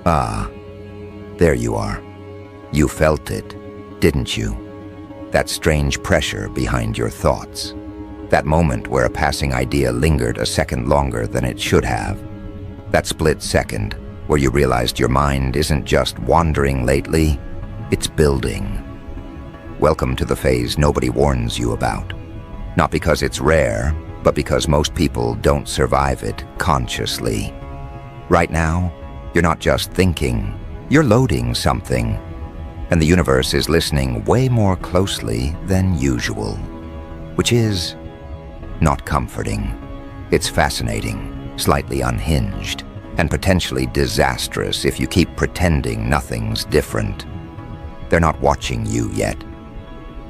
Ah, there you are. You felt it, didn't you? That strange pressure behind your thoughts. That moment where a passing idea lingered a second longer than it should have. That split second where you realized your mind isn't just wandering lately, it's building. Welcome to the phase nobody warns you about. Not because it's rare, but because most people don't survive it consciously. Right now, you're not just thinking, you're loading something. And the universe is listening way more closely than usual. Which is not comforting. It's fascinating, slightly unhinged, and potentially disastrous if you keep pretending nothing's different. They're not watching you yet.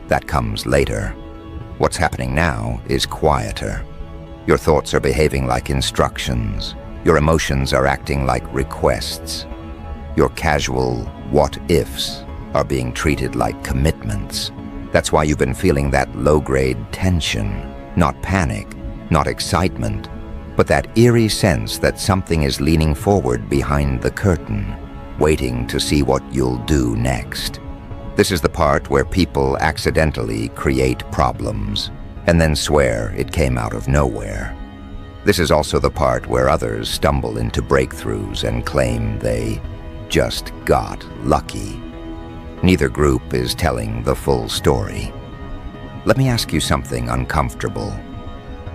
That comes later. What's happening now is quieter. Your thoughts are behaving like instructions. Your emotions are acting like requests. Your casual what-ifs are being treated like commitments. That's why you've been feeling that low-grade tension. Not panic, not excitement, but that eerie sense that something is leaning forward behind the curtain, waiting to see what you'll do next. This is the part where people accidentally create problems and then swear it came out of nowhere. This is also the part where others stumble into breakthroughs and claim they just got lucky. Neither group is telling the full story. Let me ask you something uncomfortable.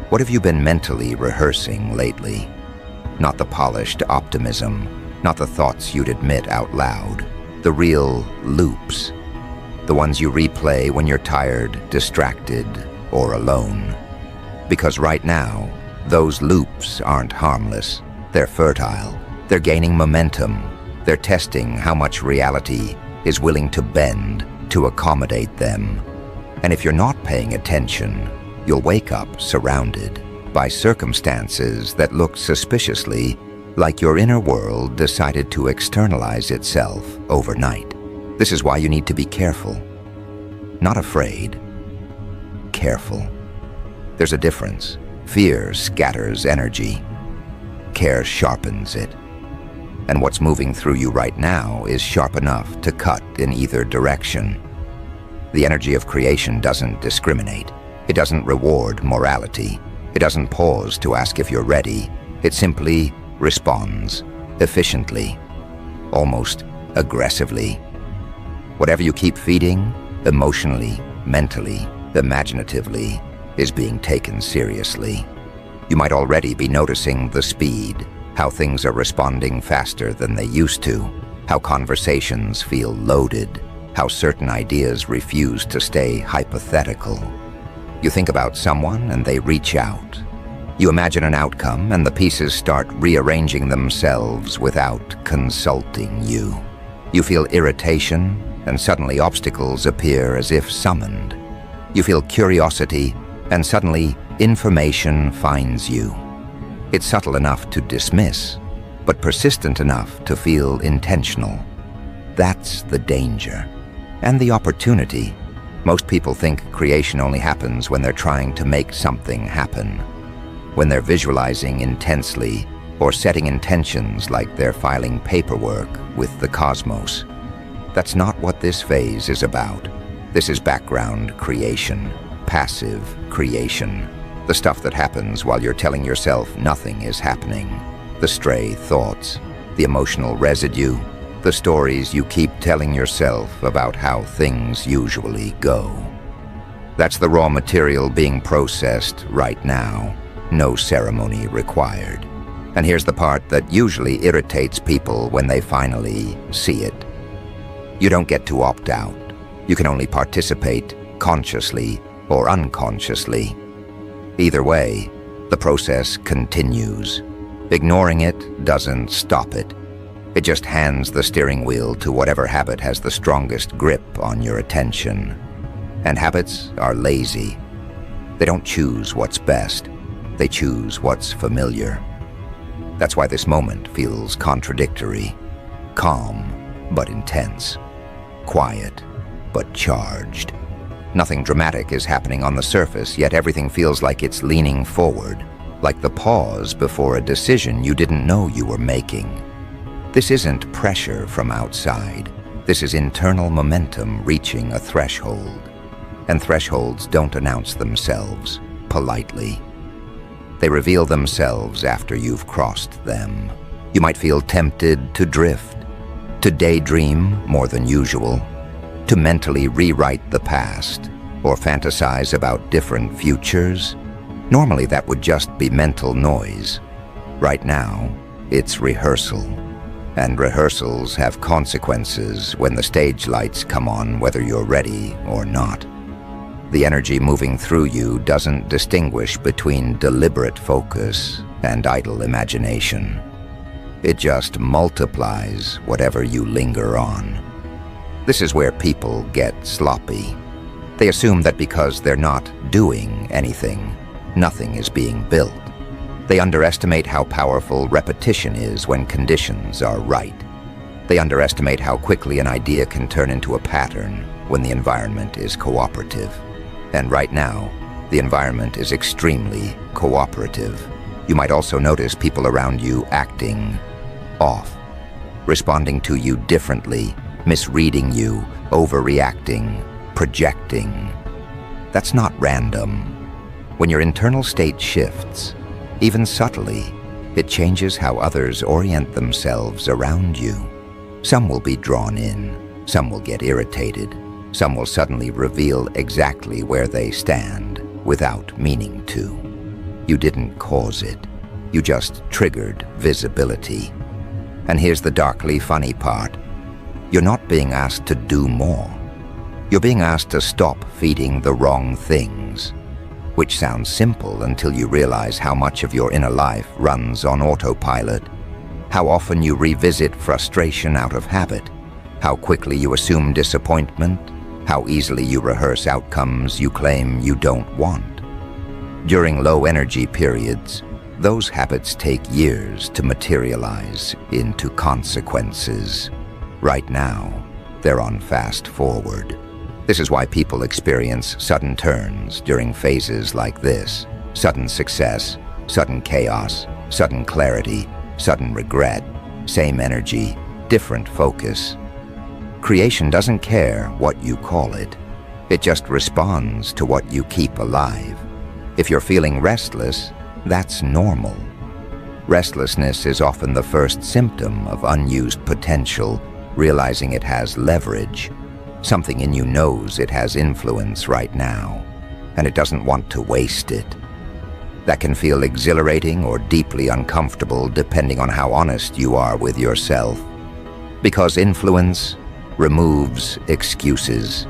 What have you been mentally rehearsing lately? Not the polished optimism, not the thoughts you'd admit out loud, the real loops. The ones you replay when you're tired, distracted, or alone. Because right now, those loops aren't harmless. They're fertile. They're gaining momentum. They're testing how much reality is willing to bend to accommodate them. And if you're not paying attention, you'll wake up surrounded by circumstances that look suspiciously like your inner world decided to externalize itself overnight. This is why you need to be careful. Not afraid. Careful. There's a difference. Fear scatters energy. Care sharpens it. And what's moving through you right now is sharp enough to cut in either direction. The energy of creation doesn't discriminate. It doesn't reward morality. It doesn't pause to ask if you're ready. It simply responds efficiently, almost aggressively. Whatever you keep feeding, emotionally, mentally, imaginatively, is being taken seriously. You might already be noticing the speed, how things are responding faster than they used to, how conversations feel loaded, how certain ideas refuse to stay hypothetical. You think about someone and they reach out. You imagine an outcome and the pieces start rearranging themselves without consulting you. You feel irritation and suddenly obstacles appear as if summoned. You feel curiosity and suddenly information finds you. It's subtle enough to dismiss, but persistent enough to feel intentional. That's the danger. And the opportunity. Most people think creation only happens when they're trying to make something happen. When they're visualizing intensely or setting intentions like they're filing paperwork with the cosmos. That's not what this phase is about. This is background creation, passive creation. The stuff that happens while you're telling yourself nothing is happening. The stray thoughts, the emotional residue, the stories you keep telling yourself about how things usually go. That's the raw material being processed right now. No ceremony required. And here's the part that usually irritates people when they finally see it. You don't get to opt out. You can only participate consciously or unconsciously. Either way, the process continues. Ignoring it doesn't stop it. It just hands the steering wheel to whatever habit has the strongest grip on your attention. And habits are lazy. They don't choose what's best. They choose what's familiar. That's why this moment feels contradictory. Calm, but intense. Quiet, but charged. Nothing dramatic is happening on the surface, yet everything feels like it's leaning forward, like the pause before a decision you didn't know you were making. This isn't pressure from outside. This is internal momentum reaching a threshold. And thresholds don't announce themselves politely. They reveal themselves after you've crossed them. You might feel tempted to drift, to daydream more than usual, to mentally rewrite the past, or fantasize about different futures. Normally that would just be mental noise. Right now, it's rehearsal. And rehearsals have consequences when the stage lights come on, whether you're ready or not. The energy moving through you doesn't distinguish between deliberate focus and idle imagination. It just multiplies whatever you linger on. This is where people get sloppy. They assume that because they're not doing anything, nothing is being built. They underestimate how powerful repetition is when conditions are right. They underestimate how quickly an idea can turn into a pattern when the environment is cooperative. And right now, the environment is extremely cooperative. You might also notice people around you acting off, responding to you differently, misreading you, overreacting, projecting. That's not random. When your internal state shifts, even subtly, it changes how others orient themselves around you. Some will be drawn in, some will get irritated, some will suddenly reveal exactly where they stand without meaning to. You didn't cause it, you just triggered visibility. And here's the darkly funny part. You're not being asked to do more. You're being asked to stop feeding the wrong things, which sounds simple until you realize how much of your inner life runs on autopilot, how often you revisit frustration out of habit, how quickly you assume disappointment, how easily you rehearse outcomes you claim you don't want. During low energy periods, those habits take years to materialize into consequences. Right now, they're on fast forward. This is why people experience sudden turns during phases like this. Sudden success, sudden chaos, sudden clarity, sudden regret, same energy, different focus. Creation doesn't care what you call it. It just responds to what you keep alive. If you're feeling restless, that's normal. Restlessness is often the first symptom of unused potential, realizing it has leverage. Something in you knows it has influence right now, and it doesn't want to waste it. That can feel exhilarating or deeply uncomfortable depending on how honest you are with yourself. Because influence removes excuses.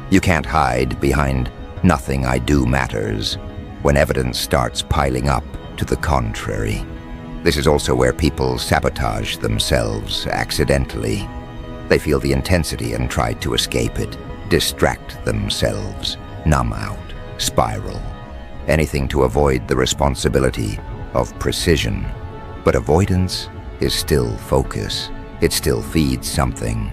You can't hide behind "nothing I do matters" when evidence starts piling up to the contrary. This is also where people sabotage themselves accidentally. They feel the intensity and try to escape it, distract themselves, numb out, spiral. Anything to avoid the responsibility of precision. But avoidance is still focus. It still feeds something.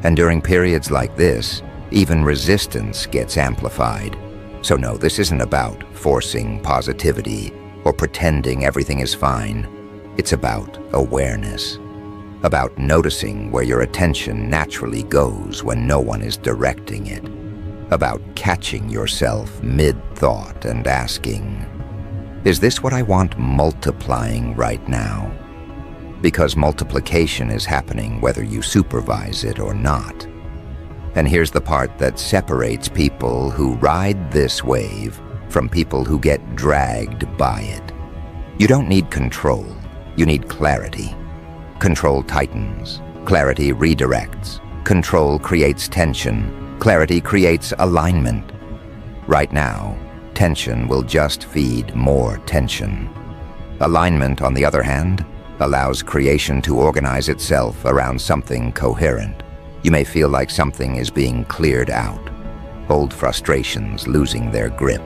And during periods like this, even resistance gets amplified. So no, this isn't about forcing positivity or pretending everything is fine. It's about awareness. About noticing where your attention naturally goes when no one is directing it. About catching yourself mid-thought and asking, is this what I want multiplying right now? Because multiplication is happening whether you supervise it or not. And here's the part that separates people who ride this wave from people who get dragged by it. You don't need control, you need clarity. Control tightens, clarity redirects. Control creates tension, clarity creates alignment. Right now, tension will just feed more tension. Alignment, on the other hand, allows creation to organize itself around something coherent. You may feel like something is being cleared out. Old frustrations losing their grip.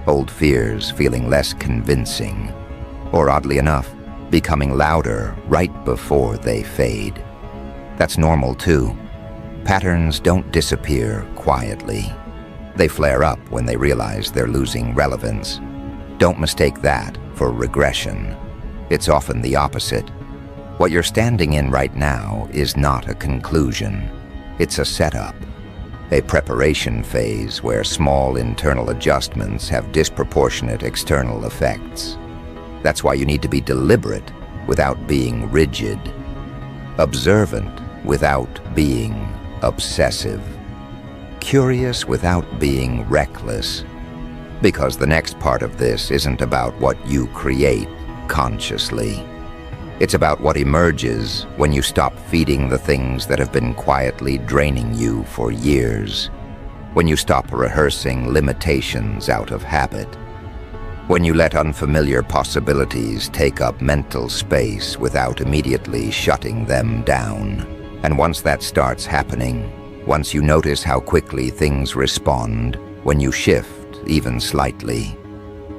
Old fears feeling less convincing. Or oddly enough, becoming louder right before they fade. That's normal too. Patterns don't disappear quietly. They flare up when they realize they're losing relevance. Don't mistake that for regression. It's often the opposite. What you're standing in right now is not a conclusion. It's a setup, a preparation phase where small internal adjustments have disproportionate external effects. That's why you need to be deliberate without being rigid, observant without being obsessive, curious without being reckless. Because the next part of this isn't about what you create consciously. It's about what emerges when you stop feeding the things that have been quietly draining you for years, when you stop rehearsing limitations out of habit, when you let unfamiliar possibilities take up mental space without immediately shutting them down. And once that starts happening, once you notice how quickly things respond, when you shift even slightly,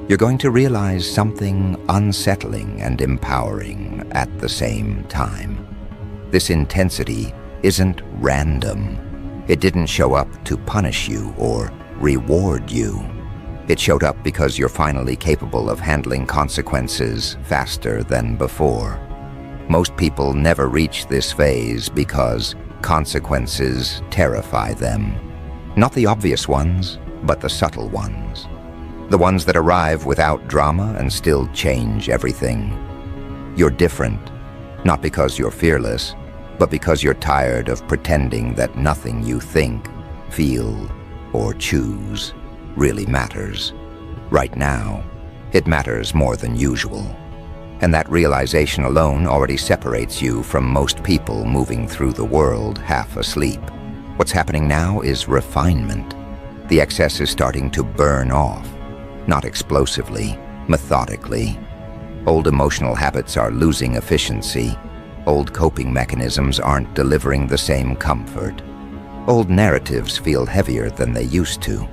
you're going to realize something unsettling and empowering at the same time. This intensity isn't random. It didn't show up to punish you or reward you. It showed up because you're finally capable of handling consequences faster than before. Most people never reach this phase because consequences terrify them. Not the obvious ones, but the subtle ones. The ones that arrive without drama and still change everything. You're different, not because you're fearless, but because you're tired of pretending that nothing you think, feel, or choose really matters. Right now, it matters more than usual. And that realization alone already separates you from most people moving through the world half asleep. What's happening now is refinement. The excess is starting to burn off. Not explosively, methodically. Old emotional habits are losing efficiency. Old coping mechanisms aren't delivering the same comfort. Old narratives feel heavier than they used to.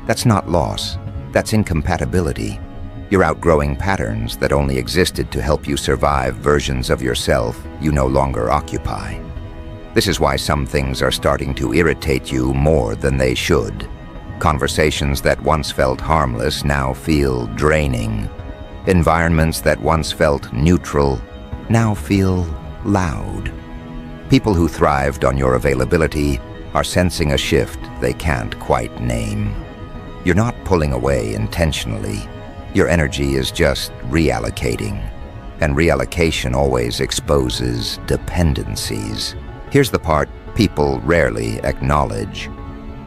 That's not loss, that's incompatibility. You're outgrowing patterns that only existed to help you survive versions of yourself you no longer occupy. This is why some things are starting to irritate you more than they should. Conversations that once felt harmless now feel draining. Environments that once felt neutral now feel loud. People who thrived on your availability are sensing a shift they can't quite name. You're not pulling away intentionally. Your energy is just reallocating. And reallocation always exposes dependencies. Here's the part people rarely acknowledge.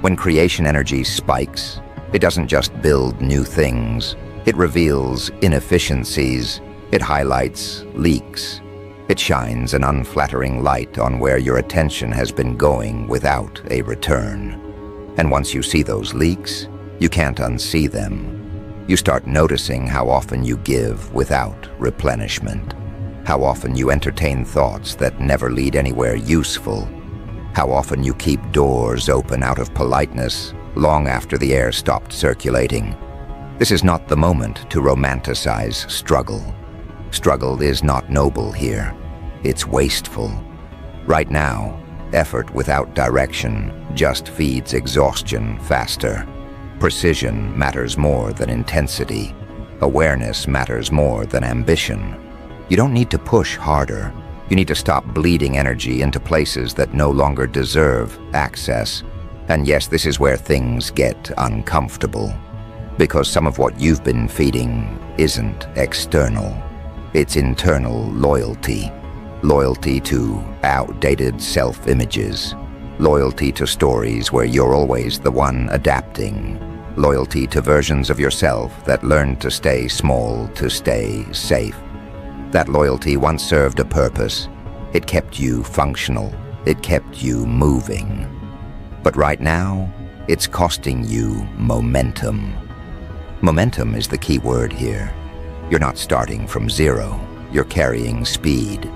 When creation energy spikes, it doesn't just build new things. It reveals inefficiencies. It highlights leaks. It shines an unflattering light on where your attention has been going without a return. And once you see those leaks, you can't unsee them. You start noticing how often you give without replenishment. How often you entertain thoughts that never lead anywhere useful. How often you keep doors open out of politeness long after the air stopped circulating. This is not the moment to romanticize struggle. Struggle is not noble here. It's wasteful. Right now, effort without direction just feeds exhaustion faster. Precision matters more than intensity. Awareness matters more than ambition. You don't need to push harder. You need to stop bleeding energy into places that no longer deserve access. And yes, this is where things get uncomfortable. Because some of what you've been feeding isn't external. It's internal loyalty. Loyalty to outdated self-images. Loyalty to stories where you're always the one adapting. Loyalty to versions of yourself that learned to stay small to stay safe. That loyalty once served a purpose. It kept you functional. It kept you moving. But right now, it's costing you momentum. Momentum is the key word here. You're not starting from zero. You're carrying speed.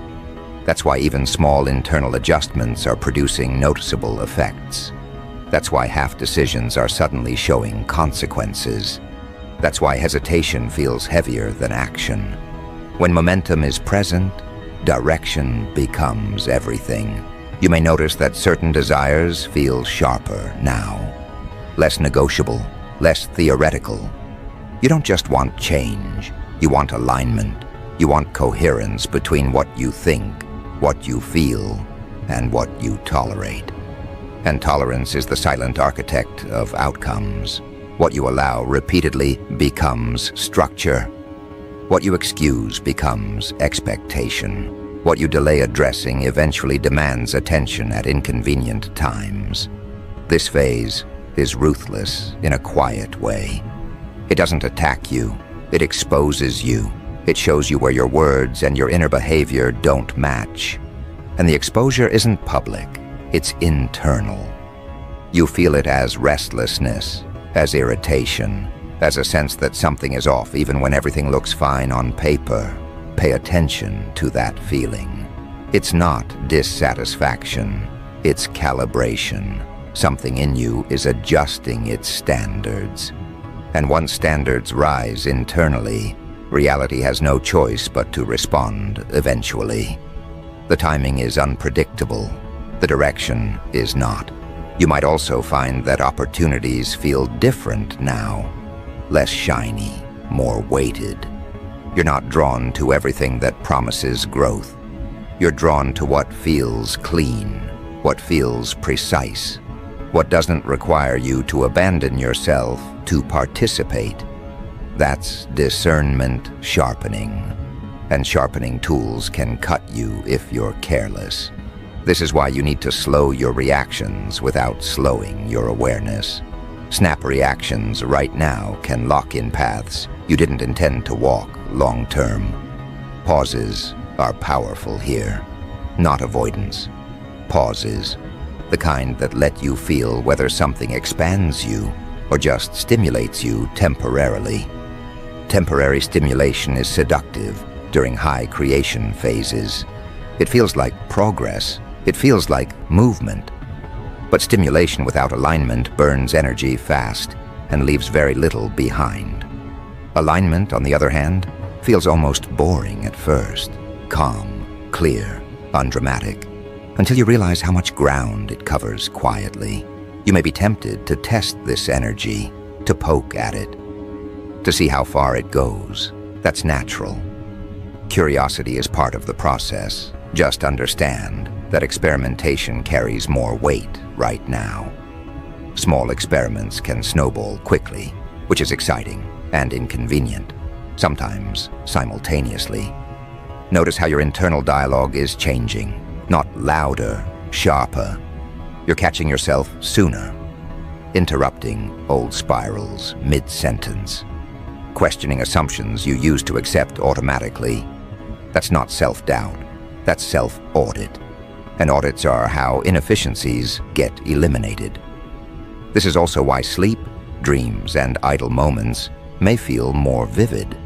That's why even small internal adjustments are producing noticeable effects. That's why half decisions are suddenly showing consequences. That's why hesitation feels heavier than action. When momentum is present, direction becomes everything. You may notice that certain desires feel sharper now. Less negotiable, less theoretical. You don't just want change, you want alignment. You want coherence between what you think, what you feel, and what you tolerate. And tolerance is the silent architect of outcomes. What you allow repeatedly becomes structure. What you excuse becomes expectation. What you delay addressing eventually demands attention at inconvenient times. This phase is ruthless in a quiet way. It doesn't attack you, it exposes you. It shows you where your words and your inner behavior don't match. And the exposure isn't public, it's internal. You feel it as restlessness, as irritation, as a sense that something is off even when everything looks fine on paper. Pay attention to that feeling. It's not dissatisfaction, it's calibration. Something in you is adjusting its standards. And once standards rise internally, reality has no choice but to respond eventually. The timing is unpredictable. The direction is not. You might also find that opportunities feel different now. Less shiny, more weighted. You're not drawn to everything that promises growth. You're drawn to what feels clean, what feels precise, what doesn't require you to abandon yourself to participate. That's discernment sharpening. And sharpening tools can cut you if you're careless. This is why you need to slow your reactions without slowing your awareness. Snap reactions right now can lock in paths you didn't intend to walk long term. Pauses are powerful here, not avoidance. Pauses, the kind that let you feel whether something expands you or just stimulates you temporarily. Temporary stimulation is seductive during high creation phases. It feels like progress. It feels like movement. But stimulation without alignment burns energy fast and leaves very little behind. Alignment, on the other hand, feels almost boring at first. Calm, clear, undramatic, until you realize how much ground it covers quietly. You may be tempted to test this energy, to poke at it, to see how far it goes. That's natural. Curiosity is part of the process. Just understand that experimentation carries more weight right now. Small experiments can snowball quickly, which is exciting and inconvenient, sometimes simultaneously. Notice how your internal dialogue is changing, not louder, sharper. You're catching yourself sooner, interrupting old spirals mid-sentence, questioning assumptions you used to accept automatically. That's not self-doubt, that's self-audit. And audits are how inefficiencies get eliminated. This is also why sleep, dreams, and idle moments may feel more vivid.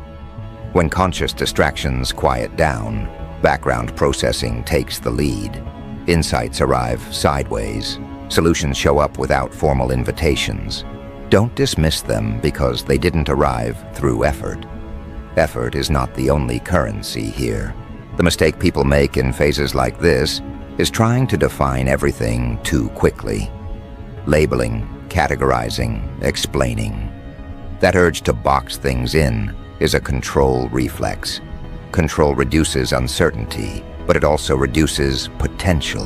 When conscious distractions quiet down, background processing takes the lead. Insights arrive sideways. Solutions show up without formal invitations. Don't dismiss them because they didn't arrive through effort. Effort is not the only currency here. The mistake people make in phases like this is trying to define everything too quickly. Labeling, categorizing, explaining. That urge to box things in is a control reflex. Control reduces uncertainty, but it also reduces potential.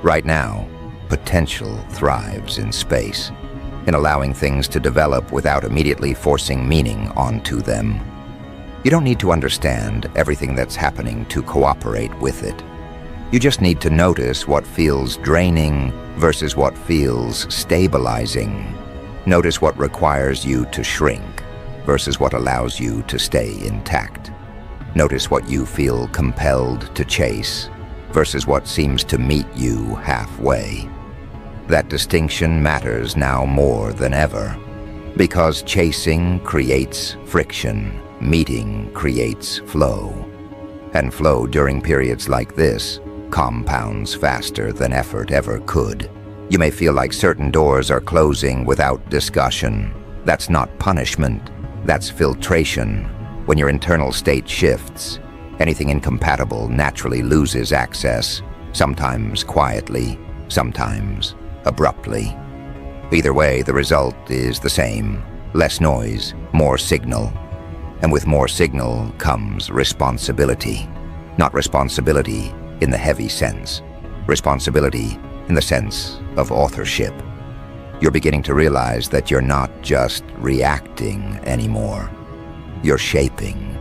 Right now, potential thrives in space, in allowing things to develop without immediately forcing meaning onto them. You don't need to understand everything that's happening to cooperate with it. You just need to notice what feels draining versus what feels stabilizing. Notice what requires you to shrink versus what allows you to stay intact. Notice what you feel compelled to chase versus what seems to meet you halfway. That distinction matters now more than ever, because chasing creates friction, meeting creates flow. And flow during periods like this compounds faster than effort ever could. You may feel like certain doors are closing without discussion. That's not punishment, that's filtration. When your internal state shifts, anything incompatible naturally loses access, sometimes quietly, sometimes abruptly. Either way, the result is the same: less noise, more signal. And with more signal comes responsibility. Not responsibility in the heavy sense. Responsibility in the sense of authorship. You're beginning to realize that you're not just reacting anymore. You're shaping,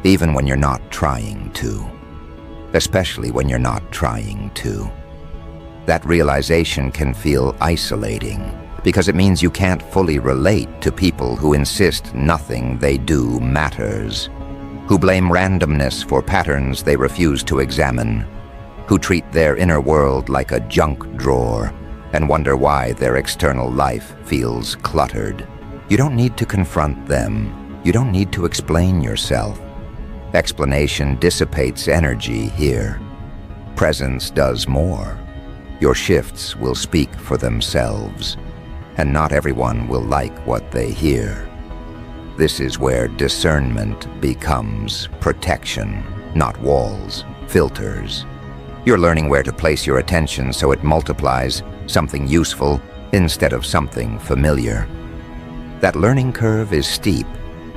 even when you're not trying to. Especially when you're not trying to. That realization can feel isolating, because it means you can't fully relate to people who insist nothing they do matters, who blame randomness for patterns they refuse to examine, who treat their inner world like a junk drawer and wonder why their external life feels cluttered. You don't need to confront them. You don't need to explain yourself. Explanation dissipates energy here. Presence does more. Your shifts will speak for themselves, and not everyone will like what they hear. This is where discernment becomes protection, not walls, filters. You're learning where to place your attention so it multiplies something useful instead of something familiar. That learning curve is steep,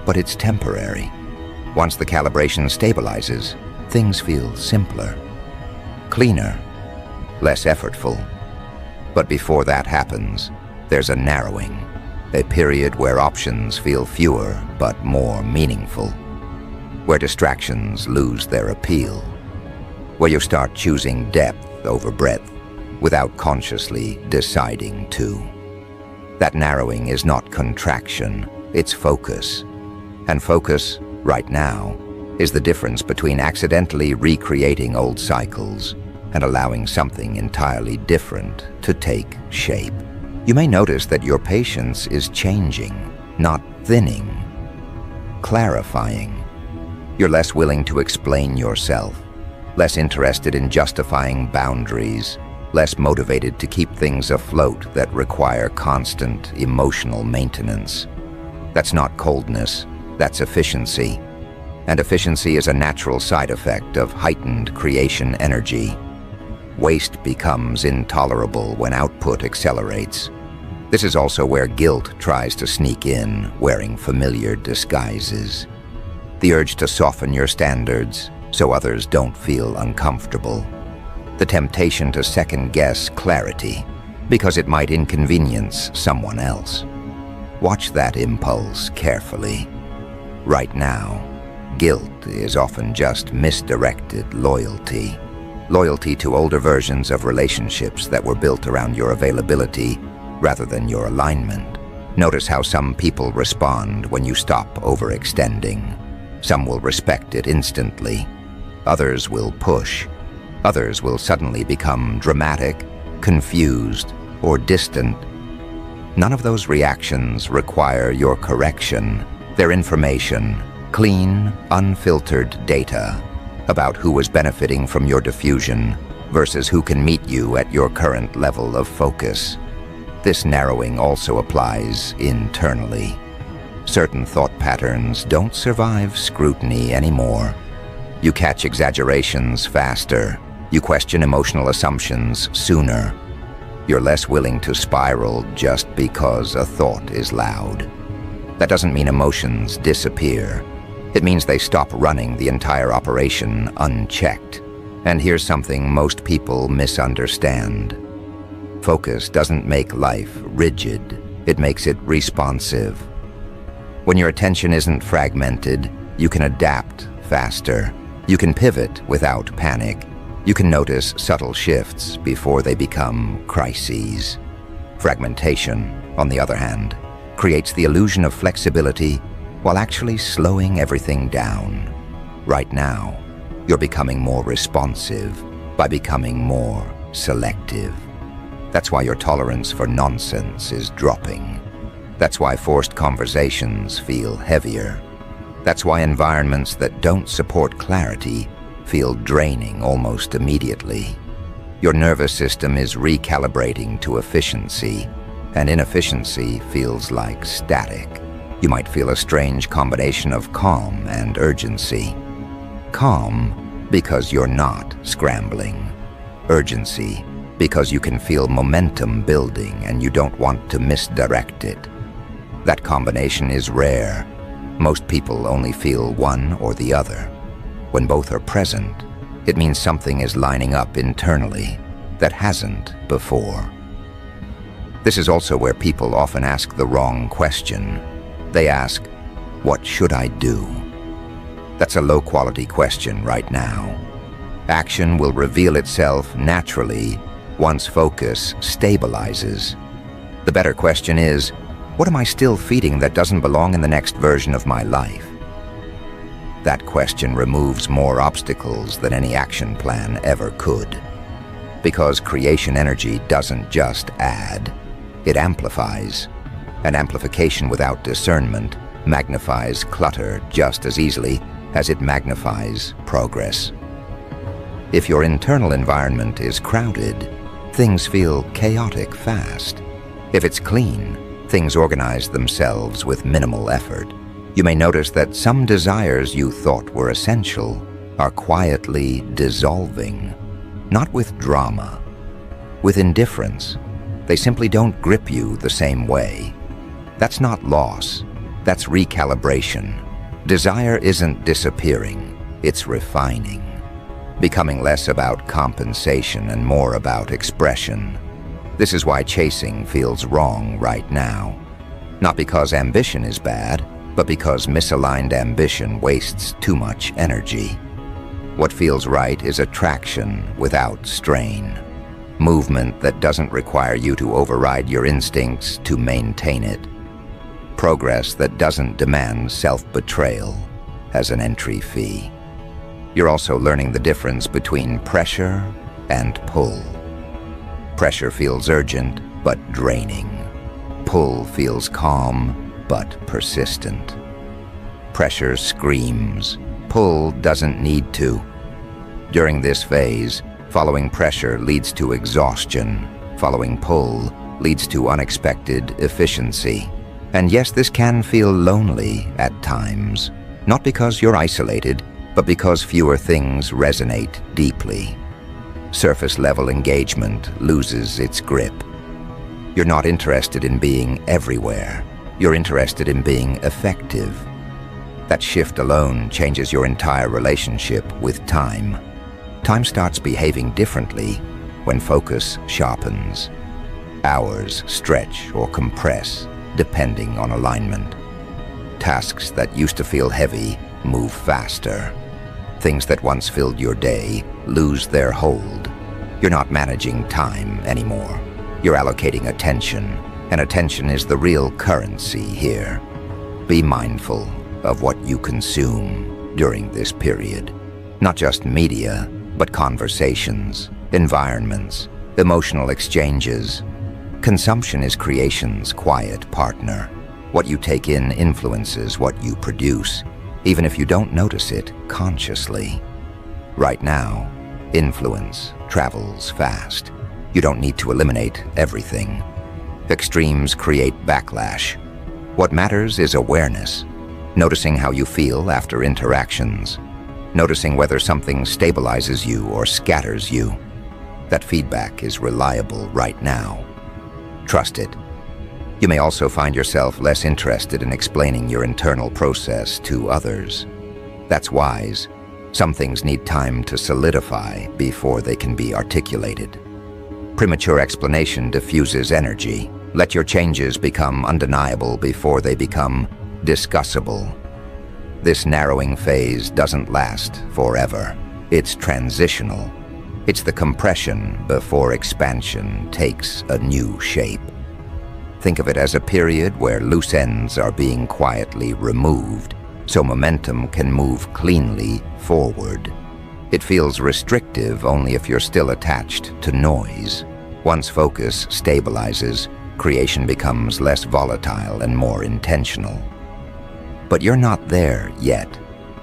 but it's temporary. Once the calibration stabilizes, things feel simpler, cleaner, less effortful. But before that happens, there's a narrowing, a period where options feel fewer but more meaningful, where distractions lose their appeal, where you start choosing depth over breadth without consciously deciding to. That narrowing is not contraction, it's focus. And focus, right now, is the difference between accidentally recreating old cycles and allowing something entirely different to take shape. You may notice that your patience is changing, not thinning, clarifying. You're less willing to explain yourself, less interested in justifying boundaries, less motivated to keep things afloat that require constant emotional maintenance. That's not coldness, that's efficiency. And efficiency is a natural side effect of heightened creation energy. Waste becomes intolerable when output accelerates. This is also where guilt tries to sneak in, wearing familiar disguises. The urge to soften your standards so others don't feel uncomfortable. The temptation to second-guess clarity because it might inconvenience someone else. Watch that impulse carefully. Right now, guilt is often just misdirected loyalty. Loyalty to older versions of relationships that were built around your availability rather than your alignment. Notice how some people respond when you stop overextending. Some will respect it instantly. Others will push. Others will suddenly become dramatic, confused, or distant. None of those reactions require your correction. They're information, clean, unfiltered data about who is benefiting from your diffusion versus who can meet you at your current level of focus. This narrowing also applies internally. Certain thought patterns don't survive scrutiny anymore. You catch exaggerations faster. You question emotional assumptions sooner. You're less willing to spiral just because a thought is loud. That doesn't mean emotions disappear. It means they stop running the entire operation unchecked. And here's something most people misunderstand. Focus doesn't make life rigid. It makes it responsive. When your attention isn't fragmented, you can adapt faster. You can pivot without panic. You can notice subtle shifts before they become crises. Fragmentation, on the other hand, creates the illusion of flexibility while actually slowing everything down. Right now, you're becoming more responsive by becoming more selective. That's why your tolerance for nonsense is dropping. That's why forced conversations feel heavier. That's why environments that don't support clarity feel draining almost immediately. Your nervous system is recalibrating to efficiency, and inefficiency feels like static. You might feel a strange combination of calm and urgency. Calm because you're not scrambling. Urgency because you can feel momentum building and you don't want to misdirect it. That combination is rare, Most people only feel one or the other. When both are present, it means something is lining up internally that hasn't before. This is also where people often ask the wrong question. They ask, "What should I do?" That's a low-quality question right now. Action will reveal itself naturally once focus stabilizes. The better question is, what am I still feeding that doesn't belong in the next version of my life? That question removes more obstacles than any action plan ever could. Because creation energy doesn't just add, it amplifies. And amplification without discernment magnifies clutter just as easily as it magnifies progress. If your internal environment is crowded, things feel chaotic fast. If it's clean, things organize themselves with minimal effort. You may notice that some desires you thought were essential are quietly dissolving, not with drama, with indifference. They simply don't grip you the same way. That's not loss, that's recalibration. Desire isn't disappearing, it's refining, becoming less about compensation and more about expression. This is why chasing feels wrong right now. Not because ambition is bad, but because misaligned ambition wastes too much energy. What feels right is attraction without strain. Movement that doesn't require you to override your instincts to maintain it. Progress that doesn't demand self-betrayal as an entry fee. You're also learning the difference between pressure and pull. Pressure feels urgent but draining. Pull feels calm but persistent. Pressure screams. Pull doesn't need to. During this phase, following pressure leads to exhaustion. Following pull leads to unexpected efficiency. And yes, this can feel lonely at times. Not because you're isolated, but because fewer things resonate deeply. Surface-level engagement loses its grip. You're not interested in being everywhere. You're interested in being effective. That shift alone changes your entire relationship with time. Time starts behaving differently when focus sharpens. Hours stretch or compress, depending on alignment. Tasks that used to feel heavy move faster. Things that once filled your day lose their hold. You're not managing time anymore. You're allocating attention, and attention is the real currency here. Be mindful of what you consume during this period. Not just media, but conversations, environments, emotional exchanges. Consumption is creation's quiet partner. What you take in influences what you produce, even if you don't notice it consciously. Right now, influence travels fast. You don't need to eliminate everything. Extremes create backlash. What matters is awareness. Noticing how you feel after interactions. Noticing whether something stabilizes you or scatters you. That feedback is reliable right now. Trust it. You may also find yourself less interested in explaining your internal process to others. That's wise. Some things need time to solidify before they can be articulated. Premature explanation diffuses energy. Let your changes become undeniable before they become discussable. This narrowing phase doesn't last forever. It's transitional. It's the compression before expansion takes a new shape. Think of it as a period where loose ends are being quietly removed, so momentum can move cleanly forward. It feels restrictive only if you're still attached to noise. Once focus stabilizes, creation becomes less volatile and more intentional. But you're not there yet.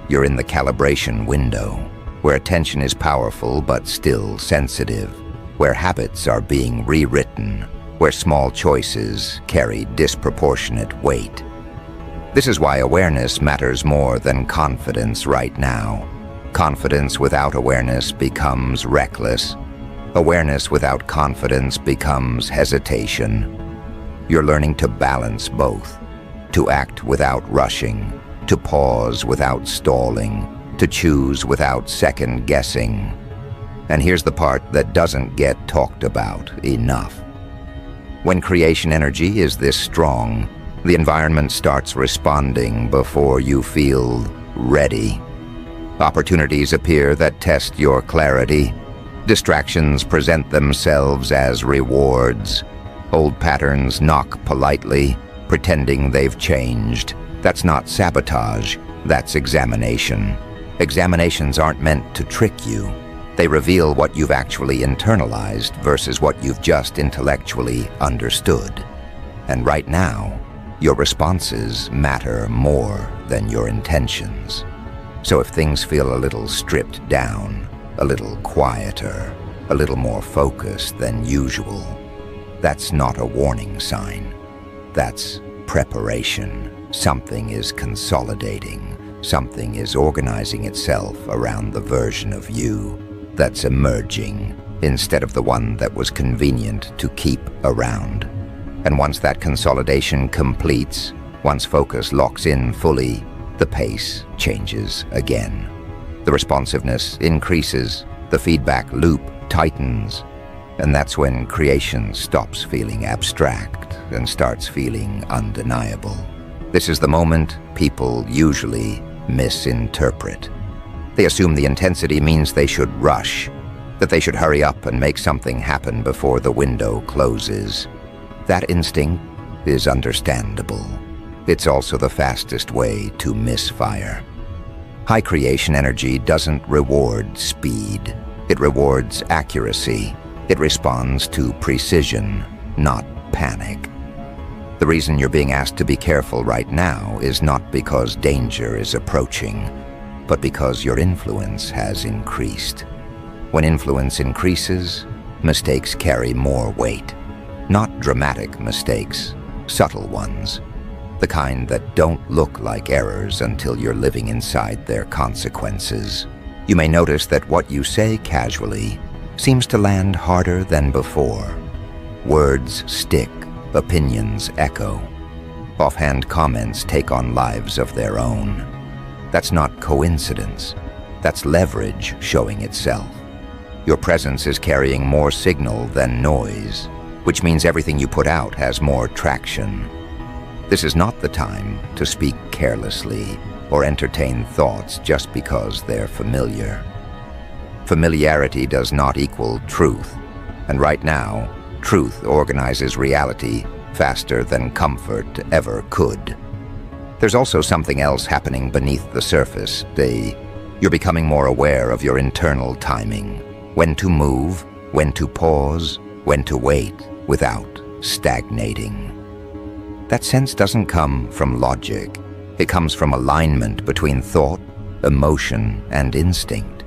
You're in the calibration window, where attention is powerful but still sensitive, where habits are being rewritten, where small choices carry disproportionate weight. This is why awareness matters more than confidence right now. Confidence without awareness becomes reckless. Awareness without confidence becomes hesitation. You're learning to balance both, to act without rushing, to pause without stalling, to choose without second-guessing. And here's the part that doesn't get talked about enough. When creation energy is this strong, the environment starts responding before you feel ready. Opportunities appear that test your clarity. Distractions present themselves as rewards. Old patterns knock politely, pretending they've changed. That's not sabotage, that's examination. Examinations aren't meant to trick you. They reveal what you've actually internalized versus what you've just intellectually understood. And right now, your responses matter more than your intentions. So if things feel a little stripped down, a little quieter, a little more focused than usual, that's not a warning sign. That's preparation. Something is consolidating. Something is organizing itself around the version of you that's emerging instead of the one that was convenient to keep around. And once that consolidation completes, once focus locks in fully, the pace changes again. The responsiveness increases, the feedback loop tightens, and that's when creation stops feeling abstract and starts feeling undeniable. This is the moment people usually misinterpret. They assume the intensity means they should rush, that they should hurry up and make something happen before the window closes. That instinct is understandable. It's also the fastest way to misfire. High creation energy doesn't reward speed. It rewards accuracy. It responds to precision, not panic. The reason you're being asked to be careful right now is not because danger is approaching, but because your influence has increased. When influence increases, mistakes carry more weight. Not dramatic mistakes, subtle ones. The kind that don't look like errors until you're living inside their consequences. You may notice that what you say casually seems to land harder than before. Words stick, opinions echo. Offhand comments take on lives of their own. That's not coincidence. That's leverage showing itself. Your presence is carrying more signal than noise, which means everything you put out has more traction. This is not the time to speak carelessly or entertain thoughts just because they're familiar. Familiarity does not equal truth, and right now, truth organizes reality faster than comfort ever could. There's also something else happening beneath the surface. You're becoming more aware of your internal timing. When to move, when to pause, when to wait without stagnating. That sense doesn't come from logic. It comes from alignment between thought, emotion, and instinct.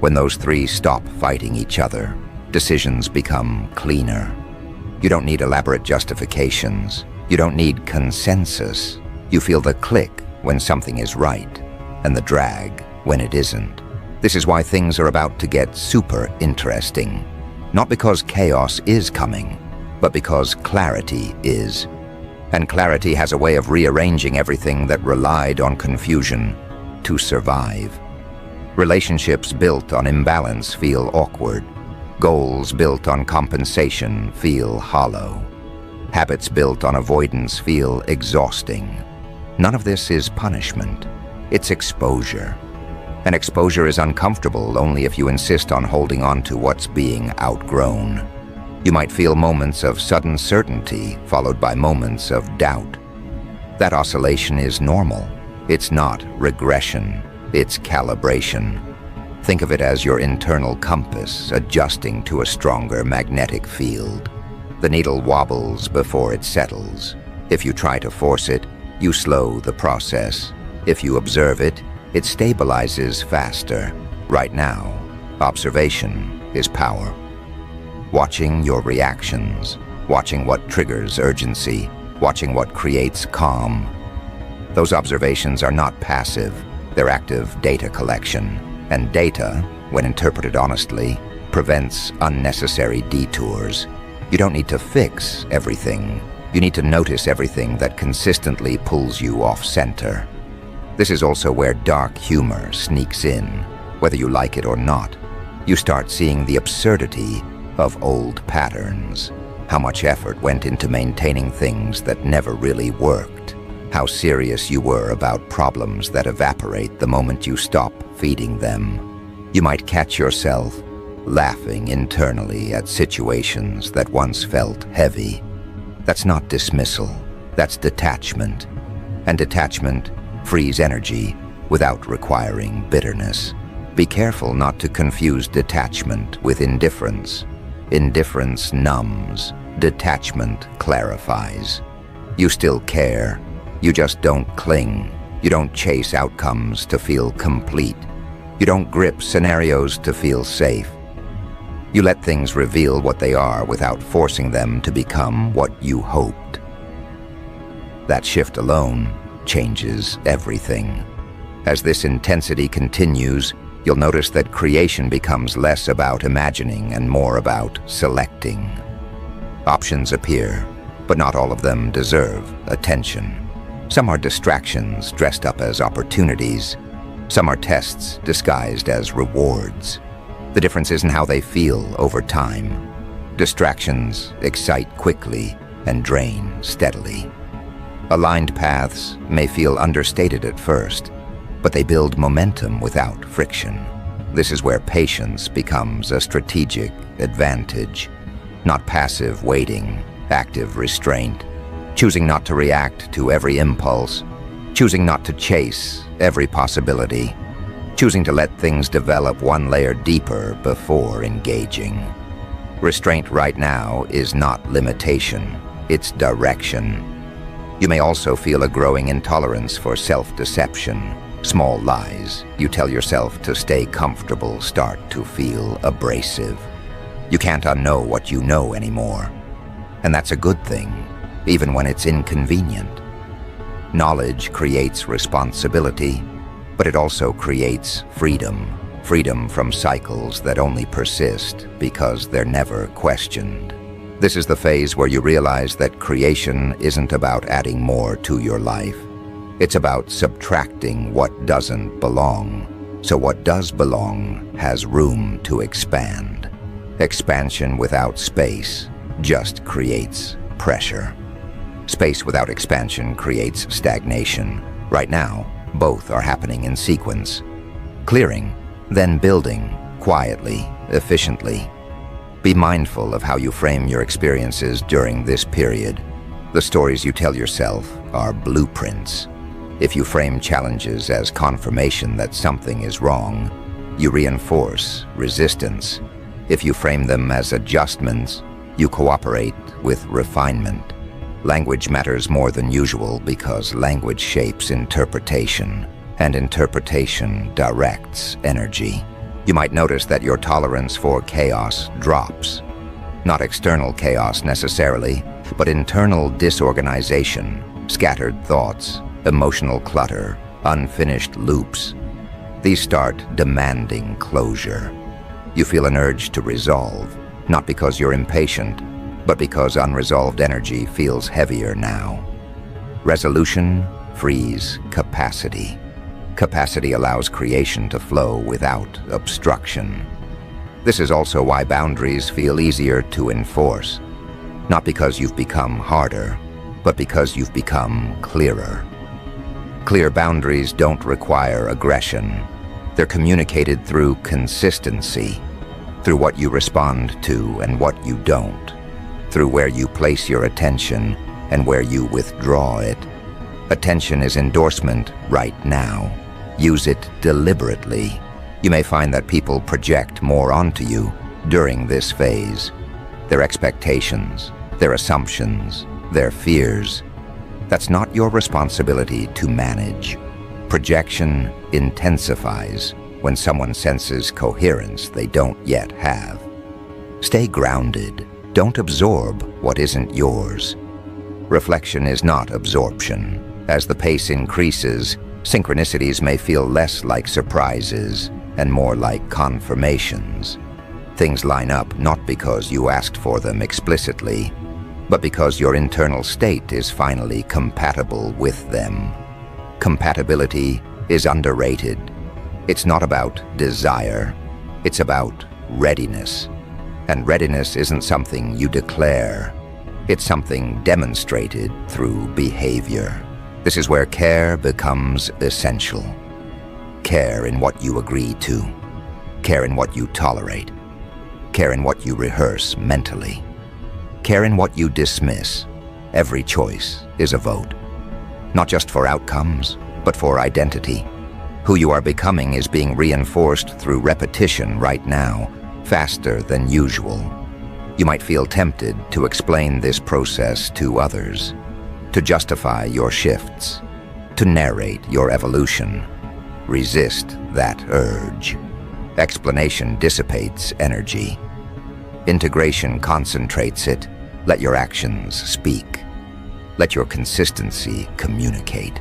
When those three stop fighting each other, decisions become cleaner. You don't need elaborate justifications. You don't need consensus. You feel the click when something is right, and the drag when it isn't. This is why things are about to get super interesting. Not because chaos is coming, but because clarity is. And clarity has a way of rearranging everything that relied on confusion to survive. Relationships built on imbalance feel awkward. Goals built on compensation feel hollow. Habits built on avoidance feel exhausting. None of this is punishment. It's exposure. And exposure is uncomfortable only if you insist on holding on to what's being outgrown. You might feel moments of sudden certainty followed by moments of doubt. That oscillation is normal. It's not regression. It's calibration. Think of it as your internal compass adjusting to a stronger magnetic field. The needle wobbles before it settles. If you try to force it, you slow the process. If you observe it, it stabilizes faster. Right now, observation is power. Watching your reactions, watching what triggers urgency, watching what creates calm. Those observations are not passive, they're active data collection. And data, when interpreted honestly, prevents unnecessary detours. You don't need to fix everything. You need to notice everything that consistently pulls you off center. This is also where dark humor sneaks in, whether you like it or not. You start seeing the absurdity of old patterns, how much effort went into maintaining things that never really worked, how serious you were about problems that evaporate the moment you stop feeding them. You might catch yourself laughing internally at situations that once felt heavy. That's not dismissal, that's detachment. And detachment frees energy without requiring bitterness. Be careful not to confuse detachment with indifference. Indifference numbs, detachment clarifies. You still care, you just don't cling. You don't chase outcomes to feel complete. You don't grip scenarios to feel safe. You let things reveal what they are without forcing them to become what you hoped. That shift alone changes everything. As this intensity continues, you'll notice that creation becomes less about imagining and more about selecting. Options appear, but not all of them deserve attention. Some are distractions dressed up as opportunities. Some are tests disguised as rewards. The difference is in how they feel over time. Distractions excite quickly and drain steadily. Aligned paths may feel understated at first, but they build momentum without friction. This is where patience becomes a strategic advantage, not passive waiting, active restraint, choosing not to react to every impulse, choosing not to chase every possibility, choosing to let things develop one layer deeper before engaging. Restraint right now is not limitation, it's direction. You may also feel a growing intolerance for self-deception. Small lies you tell yourself to stay comfortable start to feel abrasive. You can't unknow what you know anymore. And that's a good thing, even when it's inconvenient. Knowledge creates responsibility, but it also creates freedom. Freedom from cycles that only persist because they're never questioned. This is the phase where you realize that creation isn't about adding more to your life. It's about subtracting what doesn't belong, so what does belong has room to expand. Expansion without space just creates pressure. Space without expansion creates stagnation. Right now, both are happening in sequence. Clearing, then building, quietly, efficiently. Be mindful of how you frame your experiences during this period. The stories you tell yourself are blueprints. If you frame challenges as confirmation that something is wrong, you reinforce resistance. If you frame them as adjustments, you cooperate with refinement. Language matters more than usual because language shapes interpretation, and interpretation directs energy. You might notice that your tolerance for chaos drops. Not external chaos necessarily, but internal disorganization, scattered thoughts, emotional clutter, unfinished loops. These start demanding closure. You feel an urge to resolve, not because you're impatient, but because unresolved energy feels heavier now. Resolution frees capacity. Capacity allows creation to flow without obstruction. This is also why boundaries feel easier to enforce. Not because you've become harder, but because you've become clearer. Clear boundaries don't require aggression. They're communicated through consistency, through what you respond to and what you don't, through where you place your attention and where you withdraw it. Attention is endorsement right now. Use it deliberately. You may find that people project more onto you during this phase. Their expectations, their assumptions, their fears. That's not your responsibility to manage. Projection intensifies when someone senses coherence they don't yet have. Stay grounded. Don't absorb what isn't yours. Reflection is not absorption. As the pace increases, synchronicities may feel less like surprises and more like confirmations. Things line up not because you asked for them explicitly, but because your internal state is finally compatible with them. Compatibility is underrated. It's not about desire, it's about readiness. And readiness isn't something you declare, it's something demonstrated through behavior. This is where care becomes essential. Care in what you agree to, care in what you tolerate, care in what you rehearse mentally, care in what you dismiss. Every choice is a vote, not just for outcomes, but for identity. Who you are becoming is being reinforced through repetition right now, faster than usual. You might feel tempted to explain this process to others, to justify your shifts, to narrate your evolution. Resist that urge. Explanation dissipates energy. Integration concentrates it. Let your actions speak. Let your consistency communicate.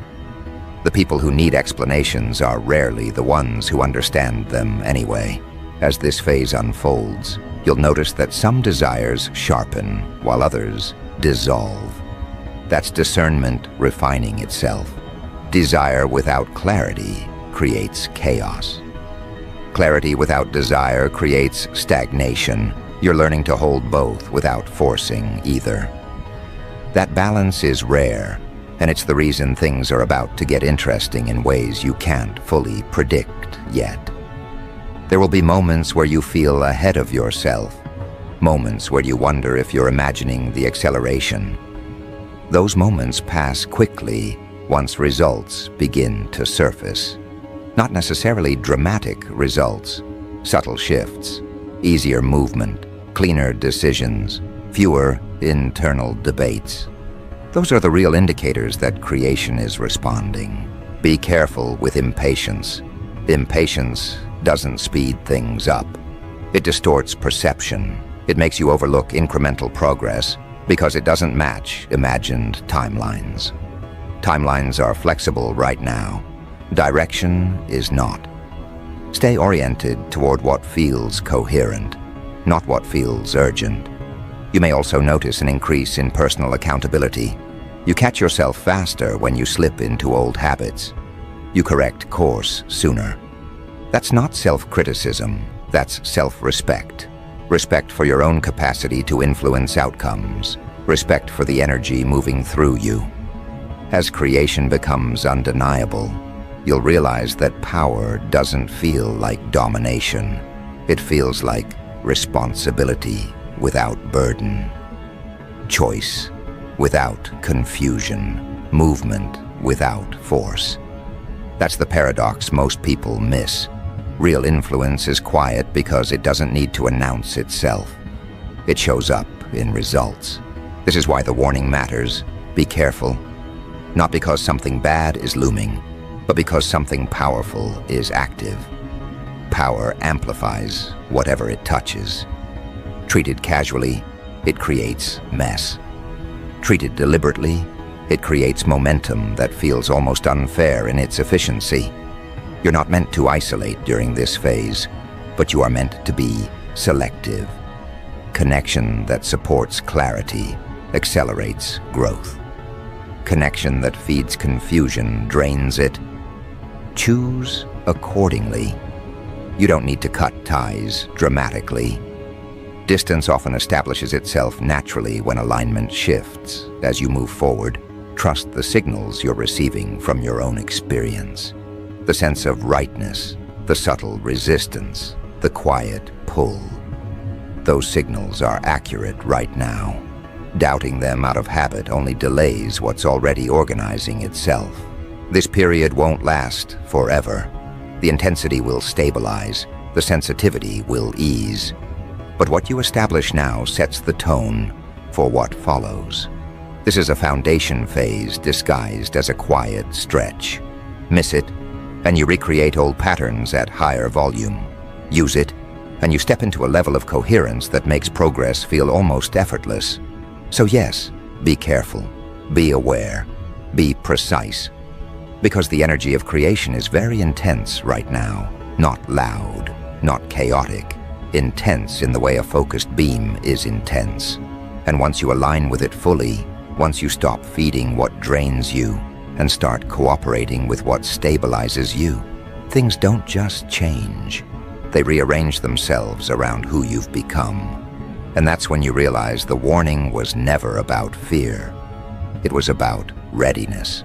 The people who need explanations are rarely the ones who understand them anyway. As this phase unfolds, you'll notice that some desires sharpen while others dissolve. That's discernment refining itself. Desire without clarity creates chaos. Clarity without desire creates stagnation. You're learning to hold both without forcing either. That balance is rare, and it's the reason things are about to get interesting in ways you can't fully predict yet. There will be moments where you feel ahead of yourself, moments where you wonder if you're imagining the acceleration. Those moments pass quickly once results begin to surface. Not necessarily dramatic results, subtle shifts, easier movement, cleaner decisions, fewer internal debates. Those are the real indicators that creation is responding. Be careful with impatience. Impatience doesn't speed things up. It distorts perception. It makes you overlook incremental progress because it doesn't match imagined timelines. Timelines are flexible right now. Direction is not. Stay oriented toward what feels coherent, not what feels urgent. You may also notice an increase in personal accountability. You catch yourself faster when you slip into old habits. You correct course sooner. That's not self-criticism, that's self-respect. Respect for your own capacity to influence outcomes. Respect for the energy moving through you. As creation becomes undeniable, you'll realize that power doesn't feel like domination. It feels like responsibility without burden. Choice without confusion. Movement without force. That's the paradox most people miss. Real influence is quiet because it doesn't need to announce itself. It shows up in results. This is why the warning matters. Be careful. Not because something bad is looming, but because something powerful is active. Power amplifies whatever it touches. Treated casually, it creates mess. Treated deliberately, it creates momentum that feels almost unfair in its efficiency. You're not meant to isolate during this phase, but you are meant to be selective. Connection that supports clarity accelerates growth. Connection that feeds confusion drains it. Choose accordingly. You don't need to cut ties dramatically. Distance often establishes itself naturally when alignment shifts. As you move forward, trust the signals you're receiving from your own experience. The sense of rightness, the subtle resistance, the quiet pull. Those signals are accurate right now. Doubting them out of habit only delays what's already organizing itself. This period won't last forever. The intensity will stabilize, the sensitivity will ease. But what you establish now sets the tone for what follows. This is a foundation phase disguised as a quiet stretch. Miss it, and you recreate old patterns at higher volume. Use it, and you step into a level of coherence that makes progress feel almost effortless. So yes, be careful, be aware, be precise. Because the energy of creation is very intense right now. Not loud, not chaotic. Intense in the way a focused beam is intense. And once you align with it fully, once you stop feeding what drains you, and start cooperating with what stabilizes you, things don't just change. They rearrange themselves around who you've become. And that's when you realize the warning was never about fear. It was about readiness.